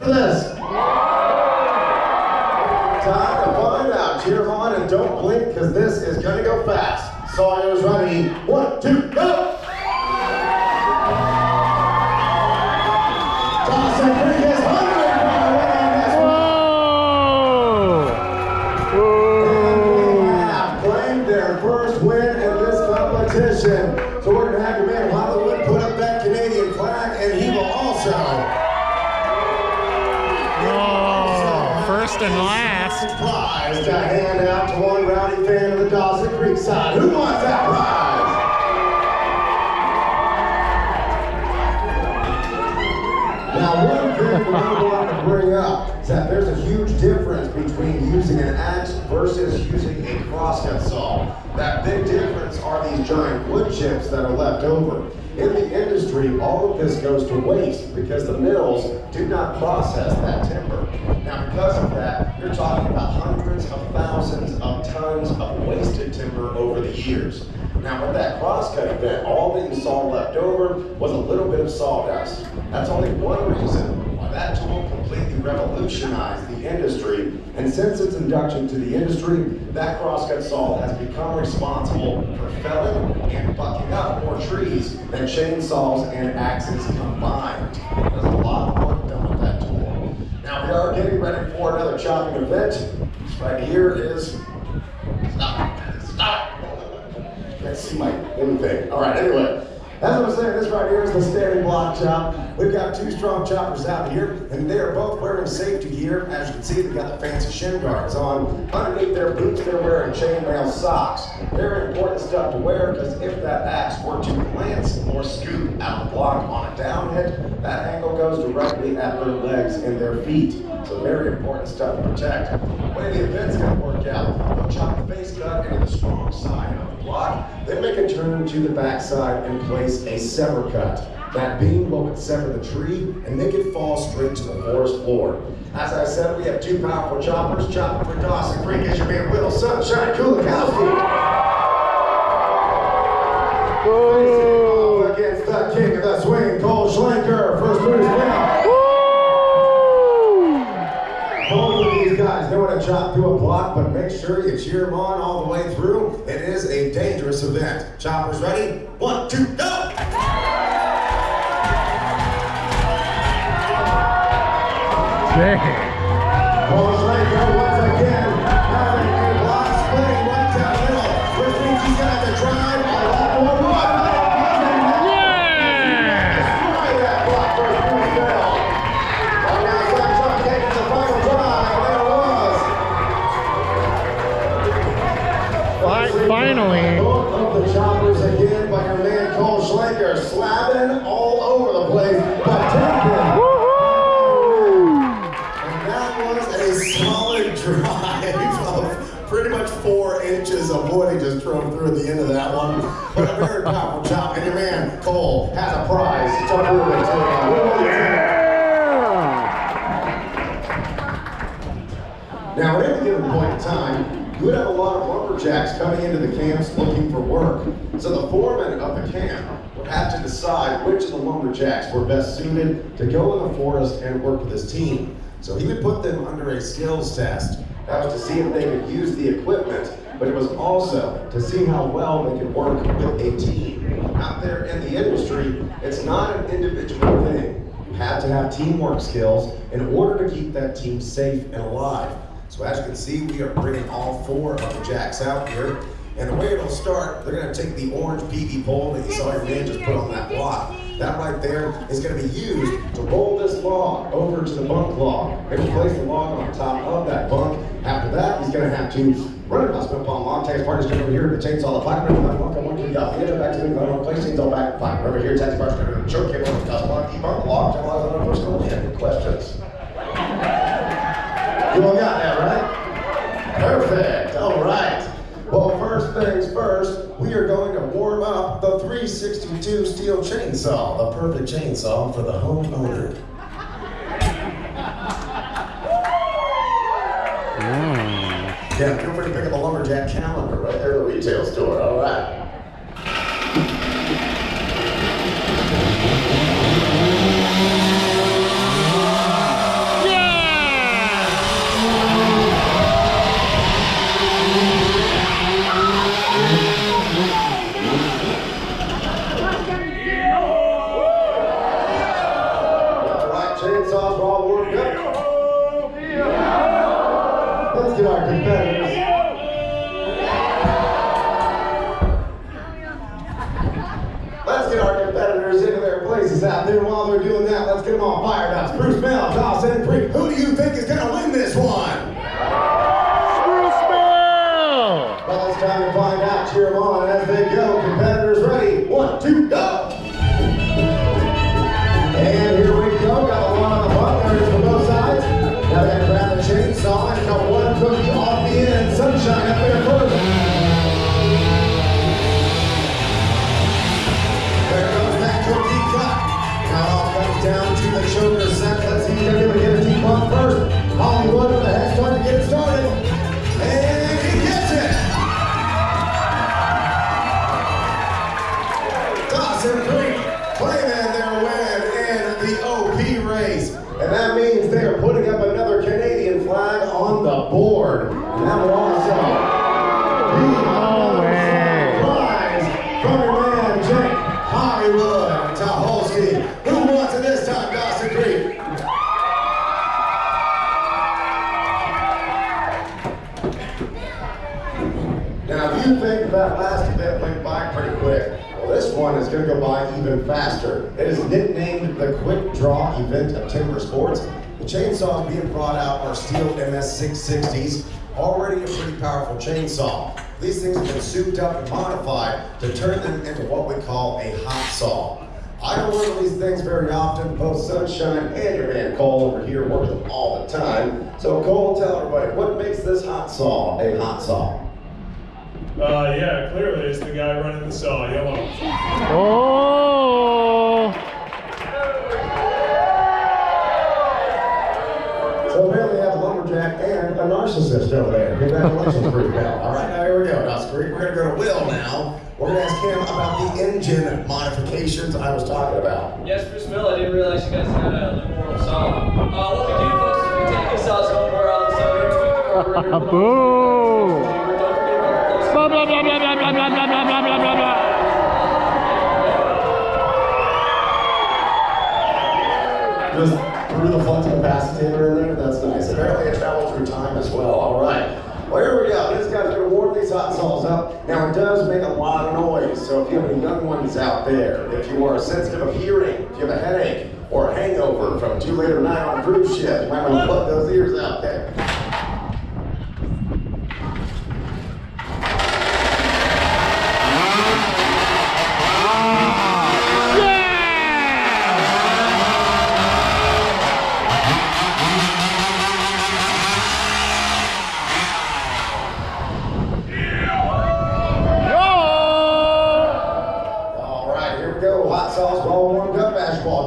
this? Time to find out. Cheer them on and don't blink because this is going to go fast. Sawyer's ready. 1, 2, go! Toss and bring his 100 on this one. And they have claimed their first win in this competition. So we're going to have your man Hollywood put up that Canadian flag, and he will also. First and last. Prize to hand out to one rowdy fan of the Dawson Creek side. Who wants that prize? Now, one thing we want to bring up is that there's a huge difference between using an axe versus using a crosscut saw. That big difference are these giant wood chips that are left over. In the industry, all of this goes to waste because the mills do not process that timber. Now, because of that, you're talking about hundreds of thousands of tons of wasted timber over the years. Now, with that crosscut event, all that you saw left over was a little bit of sawdust. That's only one reason why that tool completely revolutionized the industry. And since its induction to the industry, that crosscut saw has become responsible for felling and bucking up more trees than chainsaws and axes combined. There's a lot of work done with that tool. Now we are getting ready for another chopping event. This right here is, stop. Can't see my thing. All right, anyway. As I was saying, this right here is the standing block chop. We've got two strong choppers out here, and they are both wearing safety gear. As you can see, they've got the fancy shin guards on. Underneath their boots, they're wearing chainmail socks. Very important stuff to wear, because if that axe were to glance or scoop out the block on a down hit, that angle goes directly at their legs and their feet. So very important stuff to protect. The way the event's going to work out, they'll chop the face cut into the strong side of the block, then make a turn to the back side and place a sever cut. That beam will sever the tree and make it fall straight to the forest floor. As I said, we have two powerful choppers. Chopping for Dawson Creek is your man Will Sunshine Kulikowski. Facing against the king of the swing, Cole Schlenker. First Bruce Brown. Both of these guys know how to chop through a block, but make sure you cheer them on all the way through. It is a dangerous event. Choppers ready? 1, 2, go! Cole Schlenker once again having a block splitting right down the middle, which means he's going to have to drive a lot more wood. Destroy that block for Bruce Bell. And now Sunshine taking the final drive. There it was. Finally. Both of the choppers again by your man Cole Schlenker, slapping all over the place, but taking. And that was a solid drive of pretty much 4 inches of wood he just drove through at the end of that one. But a very powerful chop, and your man Cole has a prize to prove it to Now, at any given point in time, you would have a lot of lumberjacks coming into the camps looking for work. So the foreman of the camp would have to decide which of the lumberjacks were best suited to go in the forest and work with his team. So he would put them under a skills test. That was to see if they could use the equipment, but it was also to see how well they could work with a team. Out there in the industry, it's not an individual thing. You have to have teamwork skills in order to keep that team safe and alive. So as you can see, we are bringing all 4 of the jacks out here. And the way it'll start, they're going to take the orange PV pole that you saw your man just put on that block. That right there is going to be used to roll this log over to the bunk log. They will place the log on top of that bunk. After that, he's going to have to run it across the palm log, take his partner's going over here to chainsaw the pipe, bring the bunk on one to the off the edge, back to the bunk, place chainsaw back to the pipe. Over here, takes his partner's going to choke him on the bunk, debunk the log, and allows another person to go in. Any questions? You all got that, right? Perfect. All right. Well, first things first, we are going to warm up the 362 steel chainsaw, the perfect chainsaw for the homeowner. Yeah, feel free to pick up a Lumberjack calendar right there at the retail store. All right. chainsaws all warmed up. Let's get our competitors. Let's get our competitors into their places out there. While they're doing that, let's get them all fired up. Spruce Bell, Dawson Creek. Who do you think is going to win this one? Spruce Bell! Well, it's time to find out. Cheer them on as they go. Competitors ready. 1, 2, go! And here we go. Got the one on the butt. There it is from both sides. Now they grab the chainsaw and got one cookie off the end. Sunshine up there first. There goes that cookie cut. Now it all comes down to the choker set. Let's see who's going to get a deep bump first. Hollywood with the head start to get it started. And he gets it. Dawson Creek claiming their win in the OP race. And that means they are putting up another Canadian flag on the board. And that will also be another prize from your man, Jake Hollywood Taholsky. Who wants it this time, Dawson Creek? Now, if you think that last event went by pretty quick, this one is going to go by even faster. It is nicknamed the Quick Draw event of timber sports. The chainsaws being brought out are steel MS-660s, already a pretty powerful chainsaw. These things have been souped up and modified to turn them into what we call a hot saw. I don't work with these things very often. Both Sunshine and your man Cole over here work with them all the time. So Cole, tell everybody, what makes this hot saw a hot saw? Yeah, clearly it's the guy running the saw, yellow. Oh! So apparently we have a lumberjack and a narcissist over there. Congratulations, Bruce Bell. All right, now here we go, Dawson Creek. We're going to go to Will now. We're going to ask him about the engine modifications I was talking about. Yes, Bruce Mill, I didn't realize you guys had a liberal saw. What we do folks is we take these saws home, we're all the saw, we tweak the carburetor. Boo! Blah, blah, blah, blah, blah, blah, blah, blah, blah, blah, blah, blah. Just through the flux capacitor in there, that's nice. Apparently it travels through time as well. All right. Well, here we go. This guy's going to warm these hot saws up. Now, it does make a lot of noise, so if you have any young ones out there, if you are sensitive of hearing, if you have a headache or a hangover from too late at night on a cruise ship, you might want to plug those ears out there.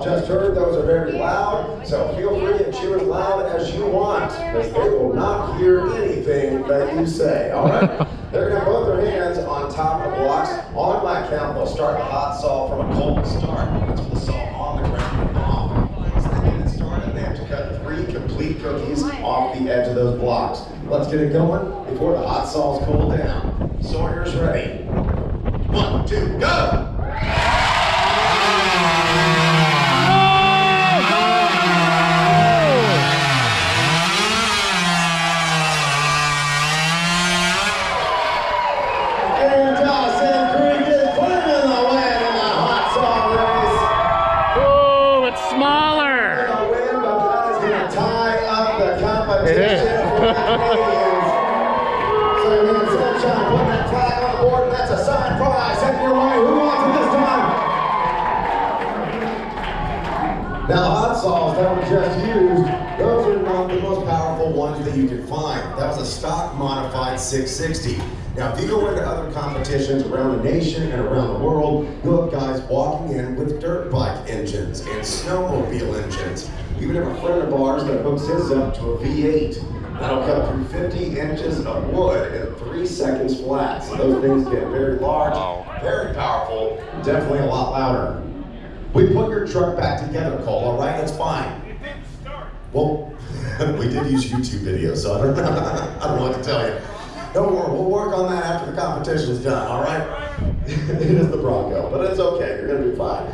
Just heard, those are very loud, so feel free to cheer as loud as you want, because they will not hear anything that you say, all right? They're going to put their hands on top of the blocks. On my count, they'll start the hot saw from a cold start. Let's put the saw on the ground and off. Once they get it started, they have to cut 3 complete cookies off the edge of those blocks. Let's get it going before the hot saw's cooled down. Sawyer's ready. 1, 2, go! It is. So your man Sunshine putting that flag on the board, and that's a signed prize. Heading your way. Who wants it this time? Now, the hot saws that were just used, those are not the most powerful ones that you can find. That was a stock modified 660. Now, if you go into other competitions around the nation and around the world, you'll have guys walking in with dirt bike engines and snowmobile engines. We even have a friend of ours that hooks his up to a V8. That'll cut through 50 inches of wood in 3 seconds flat. So those things get very large, very powerful, definitely a lot louder. We put your truck back together, Cole, all right? That's fine. It didn't start. Well, we did use YouTube videos, so I don't know what to tell you. Don't worry, we'll work on that after the competition's done, all right? It is the Bronco, but it's okay, you're gonna be fine.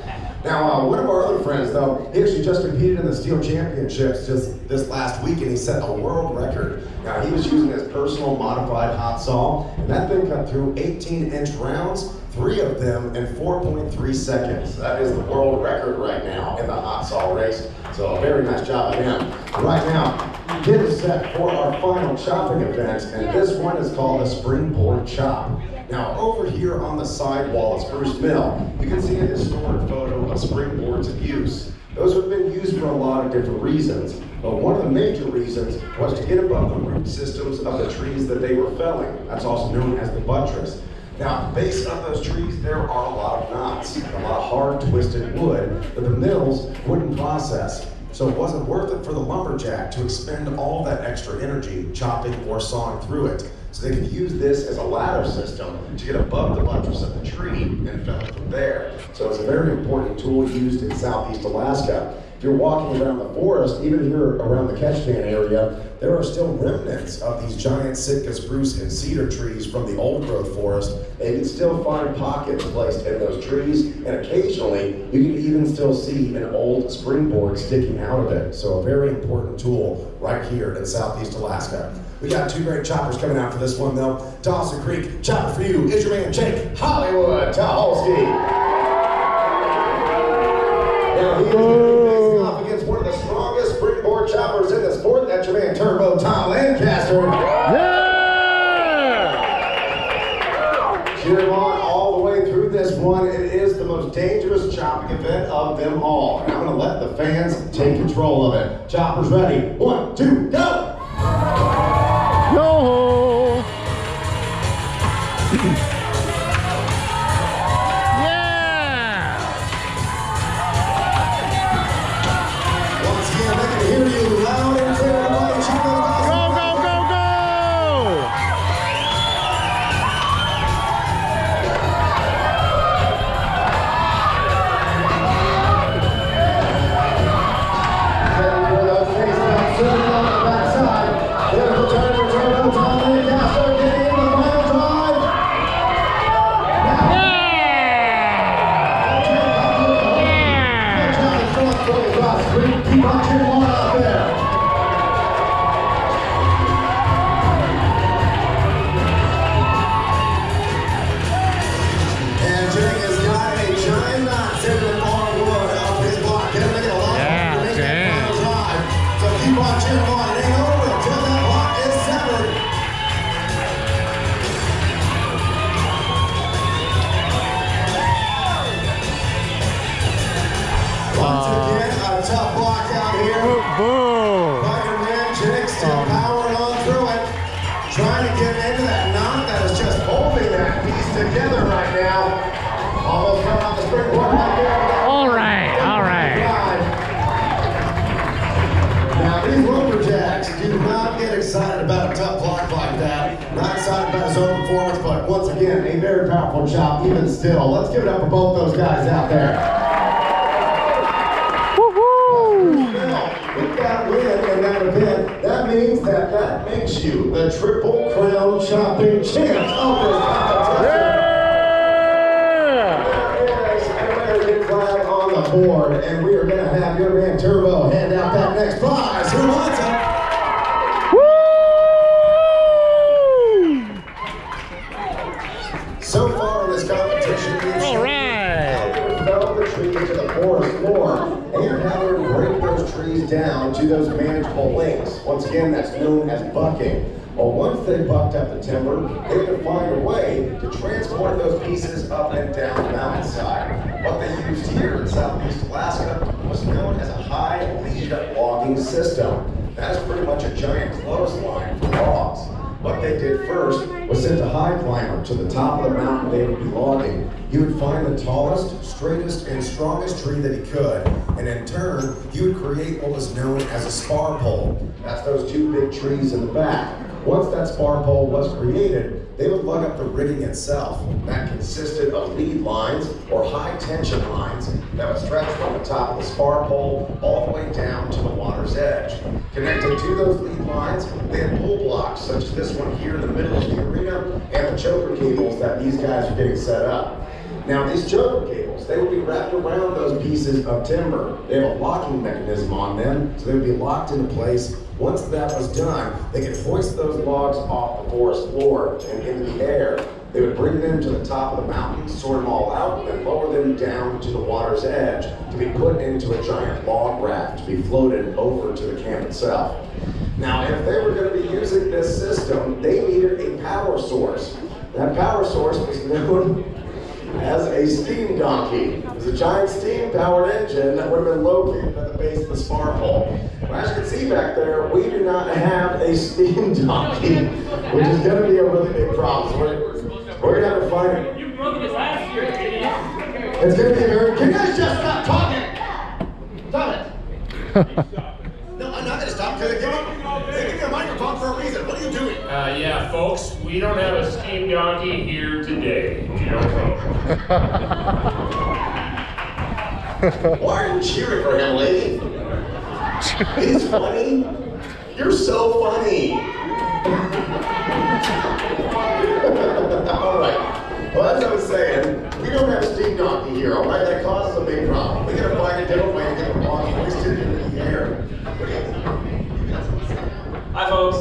Now, one of our other friends, though, he actually just competed in the Steel Championships just this last week, and he set a world record. Now, he was using his personal modified hot saw, and that thing cut through 18-inch rounds, 3 of them in 4.3 seconds. That is the world record right now in the hot saw race. So a very nice job of him. Right now, get us set for our final chopping event, and this one is called a springboard chop. Now, over here on the side wall of Spruce Mill, you can see a historic photo of springboards in use. Those have been used for a lot of different reasons, but one of the major reasons was to get above the root systems of the trees that they were felling. That's also known as the buttress. Now, based on those trees, there are a lot of knots, a lot of hard, twisted wood that the mills wouldn't process. So it wasn't worth it for the lumberjack to expend all that extra energy chopping or sawing through it. So they could use this as a ladder system to get above the buttress of the tree and fell it from there. So it's a very important tool used in southeast Alaska. If you're walking around the forest, even here around the catchpan area, there are still remnants of these giant Sitka spruce and cedar trees from the old growth forest, and you can still find pockets placed in those trees, and occasionally you can even still see an old springboard sticking out of it. So a very important tool right here in southeast Alaska. We got 2 great choppers coming out for this one though. Dawson Creek, chopper for you is your man Jake Hollywood Taholsky. Now he is off against one of the strongest springboard choppers in the sport. That's your man Turbo Tom Lancaster. Yeah! Cheer him on all the way through this one. It is the most dangerous chopping event of them all. And I'm going to let the fans take control of it. Choppers ready. 1, 2, go! Yo! Yeah! Once again, they can hear you loud and clear. Everybody, chop those Go, go, go, go! Keep on cheering on out there. And Jake has got a giant knot sitting in far wood of his block. Gonna make it a lot Yeah, to make that dang. final drive. So keep on cheering on. It ain't over until that block is severed. Once again, a tough block out here. Boom! But your man Jake still powering on through it. Trying to get into that knot that is just holding that piece together right now. Almost got off the springboard right there. All right, all right. Now these lumberjacks do not get excited about a tough block like that. Not excited about his own performance, but once again, a very powerful chop even still. Let's give it up for both those guys out there. With that win in that event, that means that makes you the Triple Crown chopping champs of this competition. Yeah! There is an American flag on the board, and we are going to have your man Turbo hand out that next prize. Who wants it? Woo! So far in this competition, we've All right. fell the trees to the forest floor, and how to break those trees down to those manageable lengths. Once again, that's known as bucking. Well, once they bucked up the timber, they could find a way to transport those pieces up and down the mountainside. What they used here in southeast Alaska was known as a high lead logging system. That is pretty much a giant clothesline for logs. What they did first was send a high climber to the top of the mountain they would be logging. He would find the tallest, straightest, and strongest tree that he could, and in turn, he would create what was known as a spar pole. That's those 2 big trees in the back. Once that spar pole was created, they would lug up the rigging itself. That consisted of lead lines or high tension lines that would stretch from the top of the spar pole all the way down to the water's edge. Connected to those lead lines, they had pull blocks such as this one here in the middle of the arena and the choker cables that these guys are getting set up. Now these choker cables, they would be wrapped around those pieces of timber. They have a locking mechanism on them, so they would be locked into place. Once that was done, they could hoist those logs off the forest floor and into the air. They would bring them to the top of the mountain, sort them all out, and then lower them down to the water's edge to be put into a giant log raft to be floated over to the camp itself. Now, if they were going to be using this system, they needed a power source. That power source was known as a steam donkey. It was a giant steam-powered engine that would have been located at the base of the spar pole. Well, as you can see back there, we do not have a steam donkey, which is going to be a really big problem. So we're going to have to find it. You broke this last year, idiot. It's going to be a very... Can you guys just stop talking? Stop it. No, I'm not going to stop. They give me a microphone for a reason. What are you doing? Yeah, folks, we don't have a steam donkey here today. You know? Why are you cheering for him, lady? He's funny. You're so funny. All right. Well, as I was saying, we don't have a steam donkey here, all right? That causes a big problem. We got to find a different way to get the donkey hoisted into the air. Hi, folks.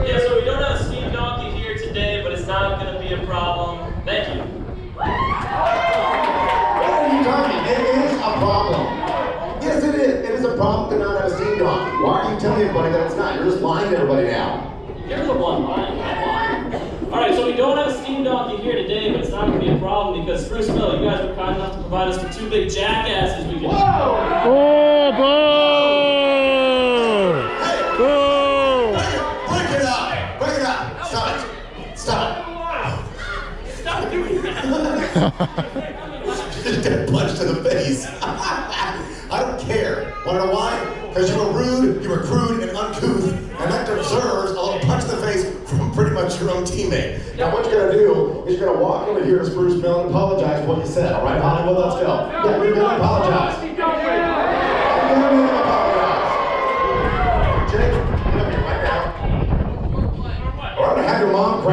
Yeah, so we don't have a steam donkey here today, but it's not going to be a problem. Thank you. What are you talking? It is a problem. Yes, it is. It is a problem to not have a steam donkey. Why are you telling everybody that it's not? You're just lying to everybody now. You're the one lying. I'm lying. All right, so we don't have a steam donkey here today, but it's not going to be a problem because Spruce Mill, you guys were kind enough to provide us with two big jackasses we can. Whoa! Oh, boy! Hey! Oh! Break it up! Break it up! Stop it! Stop it! Stop doing that! Just get punched in the face. I don't care. Want to know why? Because you were rude, you were crude and uncouth, and that deserves a little punch in the face from pretty much your own teammate. Now what you're going to do is you're going to walk over here to Spruce Mill and apologize for what you said. All right, Hollywood, let's go. Yeah, we're going to apologize.